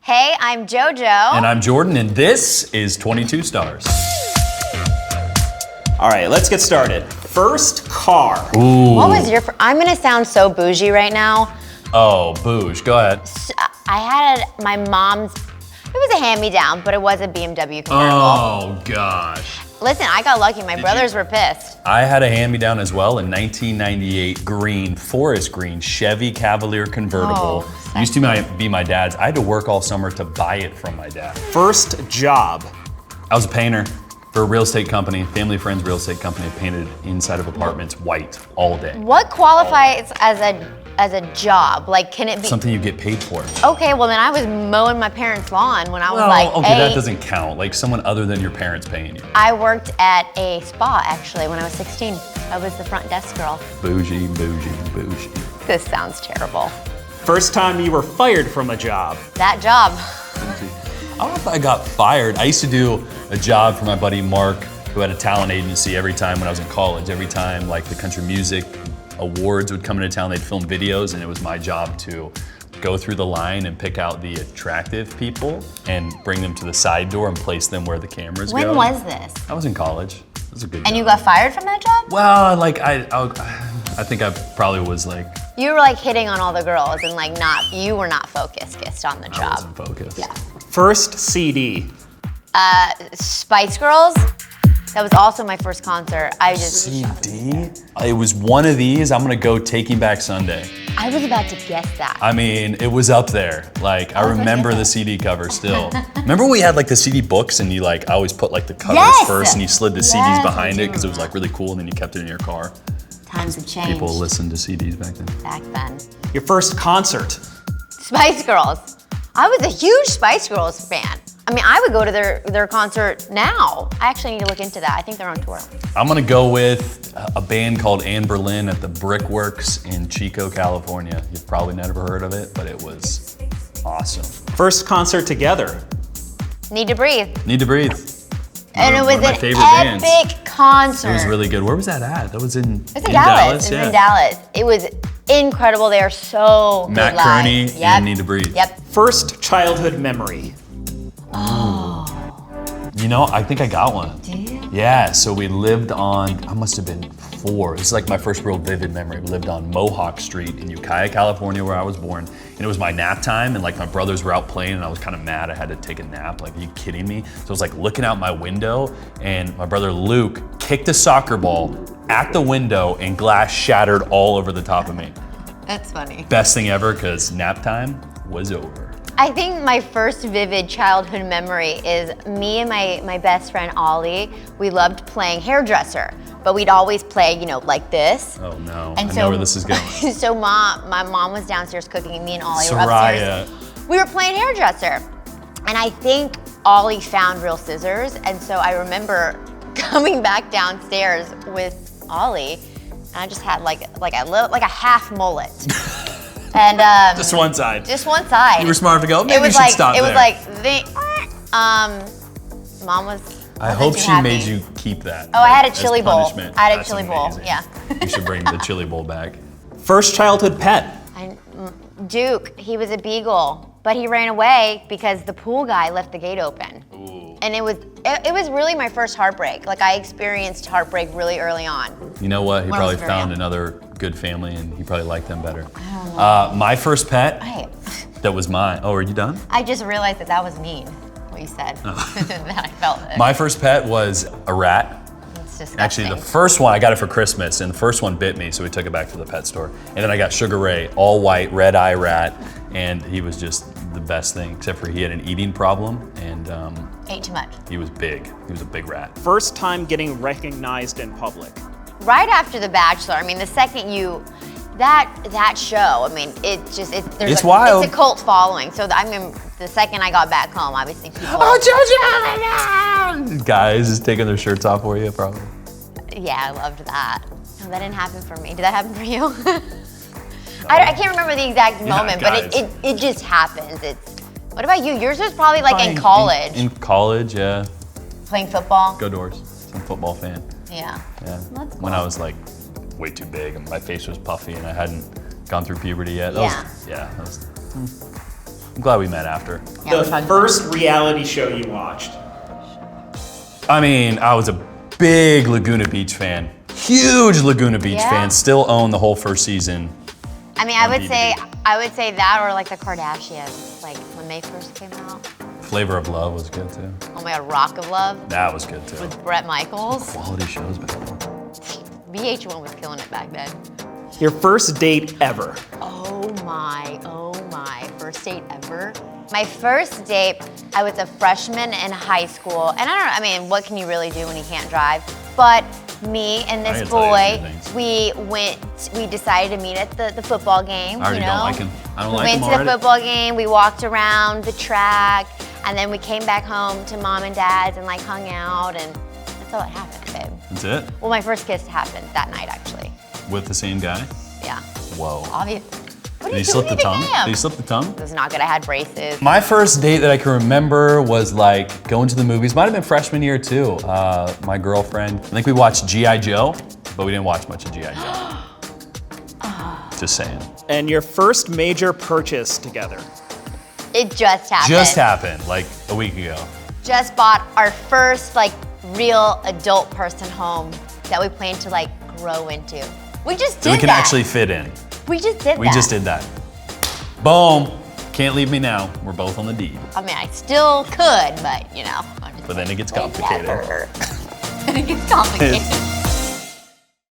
Hey, I'm JoJo. And I'm Jordan, and this is 22 Stars. All right, let's get started. First car. Ooh. What was your? I'm gonna sound so bougie right now. Oh, bouge. Go ahead. I had my mom's. It was a hand-me-down, but it was a BMW convertible. Oh, gosh. Listen, I got lucky. My brothers were pissed. I had a hand-me-down as well, a 1998 green, forest green Chevy Cavalier convertible. Oh, Used to be my dad's. I had to work all summer to buy it from my dad. First job. I was a painter for a real estate company, family friends real estate company. Painted inside of apartments white all day. What qualifies as a job? Like, can it be Something you get paid for. Okay, well then I was mowing my parents' lawn when I was like okay, 8. that doesn't count. Like someone other than your parents paying you. I worked at a spa actually when I was 16. I was the front desk girl. Bougie, bougie, bougie. This sounds terrible. First time you were fired from a job. That job. I don't know if I got fired. I used to do a job for my buddy Mark, who had a talent agency every time when I was in college. Every time like the country music awards would come into town, they'd film videos, and it was my job to go through the line and pick out the attractive people and bring them to the side door and place them where the cameras go. When was this? I was in college. It was a good And job. you got fired from that job? Well, like I think I probably was like, You were like hitting on all the girls and like you were not focused on the I job. wasn't focused. Yeah. First CD. Spice Girls. That was also my first concert. CD? It was one of these. I'm gonna go Taking Back Sunday. I was about to guess that. I mean, it was up there. Like, I was remember gonna the CD cover still. Remember when we had like the CD books and you like always put like the covers Yes! first and you slid the Yes, CDs behind I it do because it was like really cool and then you kept it in your car. Times have changed People listened to CDs back then. back then. Your first concert. Spice Girls. I was a huge Spice Girls fan. I mean, I would go to their concert now. I actually need to look into that. I think they're on tour. I'm gonna go with a band called Anne Berlin at the Brickworks in Chico, California. You've probably never heard of it, but it was awesome. First concert together. Need to Breathe. Need to Breathe. And it One was of my an favorite epic bands. concert. It was really good. Where was that at? That was in It was in Dallas. It was in Dallas. It was incredible. They are so good Matt live. Kearney Yep. and Need to Breathe. Yep. First childhood memory. You know, I think I got one. Do you? Yeah, so we lived on, I must have been 4. This is like my first real vivid memory. We lived on Mohawk Street in Ukiah, California, where I was born. And it was my nap time, and like my brothers were out playing, and I was kind of mad I had to take a nap. Like, are you kidding me? So I was like looking out my window, and my brother Luke kicked a soccer ball at the window, and glass shattered all over the top of me. That's funny. Best thing ever, because nap time was over. I think my first vivid childhood memory is me and my best friend Ollie. We loved playing hairdresser, but we'd always play, you know, like this. Oh no, And I know where this is going. So my mom was downstairs cooking, and me and Ollie were Soraya. upstairs. We were playing hairdresser, and I think Ollie found real scissors, and so I remember coming back downstairs with Ollie, and I just had like a half mullet. And Just one side. just one side. You were smart to go, maybe It was you should like stop it there. was like mom was. I wasn't hope too she happy. made you keep that. Oh, I had a as chili bowl. punishment. I had a That's chili bowl, amazing. yeah. You should bring the chili bowl back. First childhood pet. Duke, he was a beagle, but he ran away because the pool guy left the gate open. Ooh. And it was really my first heartbreak. Like, I experienced heartbreak really early on. You know what? He When I was probably very found young. another good family, and he probably liked them better. My first pet that was mine. Oh, are you done? I just realized that was mean, what you said. That I felt it. My first pet was a rat. It's disgusting. Actually, the first one, I got it for Christmas, and the first one bit me, so we took it back to the pet store. And then I got Sugar Ray, all white, red eye rat, and he was just the best thing, except for he had an eating problem, and Ate too much. he was big. He was a big rat. First time getting recognized in public. Right after The Bachelor, I mean, the second that show, I mean, It's wild. It's a cult following. So I mean, the second I got back home, obviously people. Oh, JoJo! Guys is taking their shirts off for you, probably. Yeah, I loved that. No, that didn't happen for me. Did that happen for you? I can't remember the exact moment, but guys. it just happens. What about you? Yours was probably like in college. In college, yeah. Playing football. Go Doors. I'm a football fan. Yeah. Yeah. That's When cool. I was like way too big and my face was puffy and I hadn't gone through puberty yet. That was I'm glad we met after. Yeah, we're The talking first reality show you watched. I mean, I was a big Laguna Beach fan. Huge Laguna Beach Yeah. fan. Still own the whole first season. I mean, on I DVD. would say that or like the Kardashians, like when they first came out. Flavor of Love was good too. Oh my God, Rock of Love That was good too. with Brett Michaels. Quality shows back then. VH1 was killing it back then. Your first date ever. Oh my, first date ever. My first date, I was a freshman in high school, and I don't know, I mean, what can you really do when you can't drive? But me and I this can tell you a boy, few we decided to meet at the football game, I already you know? don't like him. I don't We like him went to the already. football game, we walked around the track, and then we came back home to mom and dad's and like hung out, and that's all that happened, babe. That's it? Well, my first kiss happened that night, actually. With the same guy? Yeah, Whoa. obvious. What Did he do slip the think tongue? I am? Did he slip the tongue? It was not good. I had braces. My first date that I can remember was like going to the movies. Might have been freshman year too. My girlfriend. I think we watched G.I. Joe, but we didn't watch much of G.I. Joe. Just saying. And your first major purchase together. It just happened. Just happened like a week ago. Just bought our first like real adult person home that we plan to like grow into. We just did So we can that. actually fit in. We just did We that. just did that. Boom. Can't leave me now. We're both on the deed. I mean, I still could, but you know. But then it gets complicated. It gets complicated.